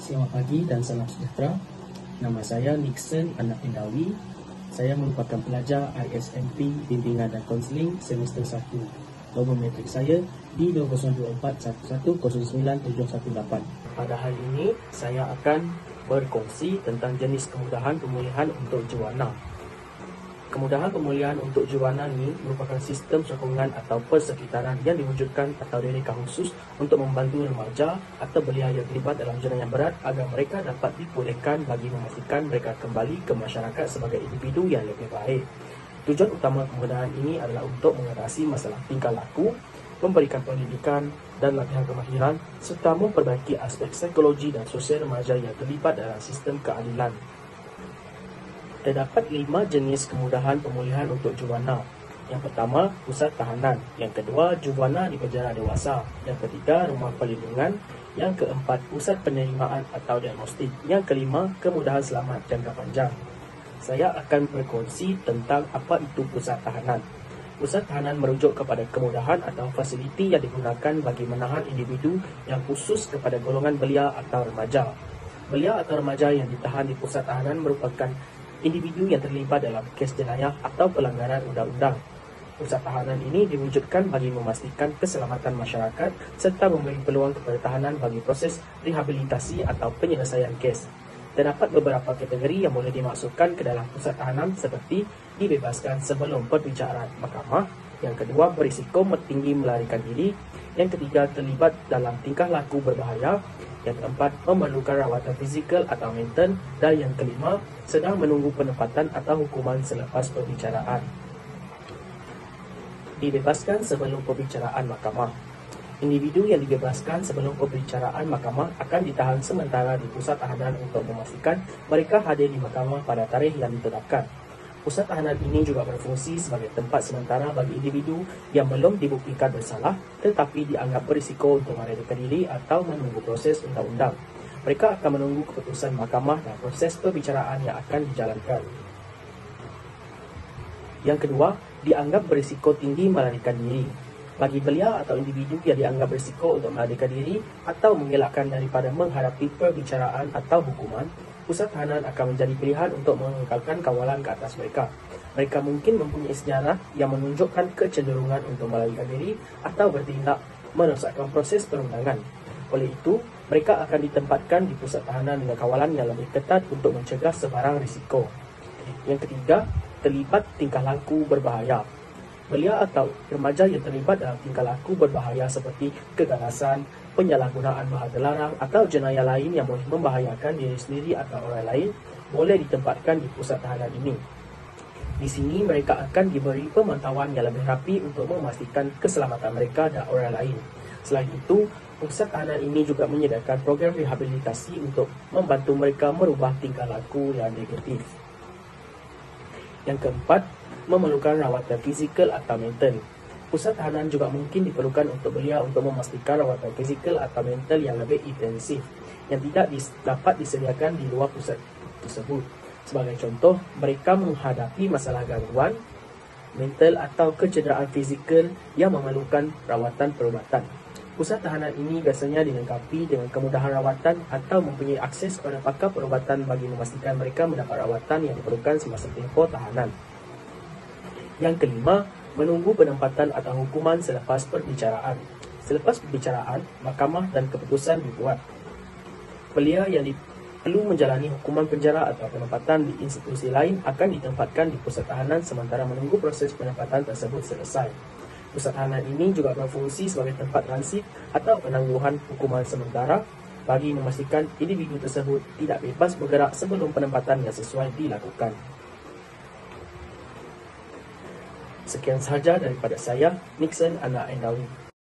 Selamat pagi dan salam sejahtera. Nama saya Nixon Anak Endawi. Saya merupakan pelajar ISMP Bimbingan dan Konseling semester 1. Nombor metrik saya D2024110918. Pada hari ini, saya akan berkongsi tentang jenis kemudahan pemulihan untuk juwana. Kemudahan pemulihan untuk juwana ini merupakan sistem sokongan atau persekitaran yang diwujudkan atau direka khusus untuk membantu remaja atau belia yang terlibat dalam zona yang berat agar mereka dapat dipulihkan bagi memastikan mereka kembali ke masyarakat sebagai individu yang lebih baik. Tujuan utama kemudahan ini adalah untuk mengatasi masalah tingkah laku, memberikan pendidikan dan latihan kemahiran, serta memperbaiki aspek psikologi dan sosial remaja yang terlibat dalam sistem keadilan. Terdapat 5 jenis kemudahan pemulihan untuk juwana. Yang pertama, pusat tahanan. Yang kedua, juwana di penjara dewasa. Yang ketiga, rumah perlindungan. Yang keempat, pusat penerimaan atau diagnostik. Yang kelima, kemudahan selamat jangka panjang. Saya akan berkongsi tentang apa itu pusat tahanan. Pusat tahanan merujuk kepada kemudahan atau fasiliti yang digunakan bagi menahan individu yang khusus kepada golongan belia atau remaja. Belia atau remaja yang ditahan di pusat tahanan merupakan individu yang terlibat dalam kes jenayah atau pelanggaran undang-undang. Pusat tahanan ini diwujudkan bagi memastikan keselamatan masyarakat serta memberi peluang kepada tahanan bagi proses rehabilitasi atau penyelesaian kes. Terdapat beberapa kategori yang boleh dimasukkan ke dalam pusat tahanan seperti dibebaskan sebelum perbicaraan mahkamah, yang kedua berisiko tinggi melarikan diri, yang ketiga terlibat dalam tingkah laku berbahaya, yang keempat memerlukan rawatan fizikal atau mental, dan yang kelima sedang menunggu penempatan atau hukuman selepas perbicaraan. Dibebaskan sebelum perbicaraan mahkamah. Individu yang dibebaskan sebelum perbicaraan mahkamah akan ditahan sementara di pusat tahanan untuk memastikan mereka hadir di mahkamah pada tarikh yang ditetapkan. Pusat tahanan ini juga berfungsi sebagai tempat sementara bagi individu yang belum dibuktikan bersalah tetapi dianggap berisiko untuk melarikan diri atau menunggu proses undang-undang. Mereka akan menunggu keputusan mahkamah dan proses perbicaraan yang akan dijalankan. Yang kedua, dianggap berisiko tinggi melarikan diri. Bagi belia atau individu yang dianggap berisiko untuk melarikan diri atau mengelakkan daripada menghadapi perbicaraan atau hukuman, pusat tahanan akan menjadi pilihan untuk mengekalkan kawalan ke atas mereka. Mereka mungkin mempunyai sejarah yang menunjukkan kecenderungan untuk melarikan diri atau bertindak merosakkan proses perundangan. Oleh itu, mereka akan ditempatkan di pusat tahanan dengan kawalan yang lebih ketat untuk mencegah sebarang risiko. Yang ketiga, terlibat tingkah laku berbahaya. Belia atau remaja yang terlibat dalam tingkah laku berbahaya seperti keganasan, penyalahgunaan bahan terlarang atau jenayah lain yang boleh membahayakan diri sendiri atau orang lain boleh ditempatkan di pusat tahanan ini. Di sini mereka akan diberi pemantauan yang lebih rapi untuk memastikan keselamatan mereka dan orang lain. Selain itu, pusat tahanan ini juga menyediakan program rehabilitasi untuk membantu mereka merubah tingkah laku yang negatif. Yang keempat, memerlukan rawatan fizikal atau mental. Pusat tahanan juga mungkin diperlukan untuk belia untuk memastikan rawatan fizikal atau mental yang lebih intensif yang tidak dapat disediakan di luar pusat tersebut. Sebagai contoh, mereka menghadapi masalah gangguan mental atau kecederaan fizikal yang memerlukan rawatan perubatan. Pusat tahanan ini biasanya dilengkapi dengan kemudahan rawatan atau mempunyai akses kepada pakar perubatan bagi memastikan mereka mendapat rawatan yang diperlukan semasa tempoh tahanan. Yang kelima, menunggu penempatan atau hukuman selepas perbicaraan. Selepas perbicaraan, mahkamah dan keputusan dibuat. Belia yang perlu menjalani hukuman penjara atau penempatan di institusi lain akan ditempatkan di pusat tahanan sementara menunggu proses penempatan tersebut selesai. Pusat tahanan ini juga berfungsi sebagai tempat transit atau penangguhan hukuman sementara bagi memastikan individu tersebut tidak bebas bergerak sebelum penempatan yang sesuai dilakukan. Sekian sahaja daripada saya, Nixon Anak Endawi.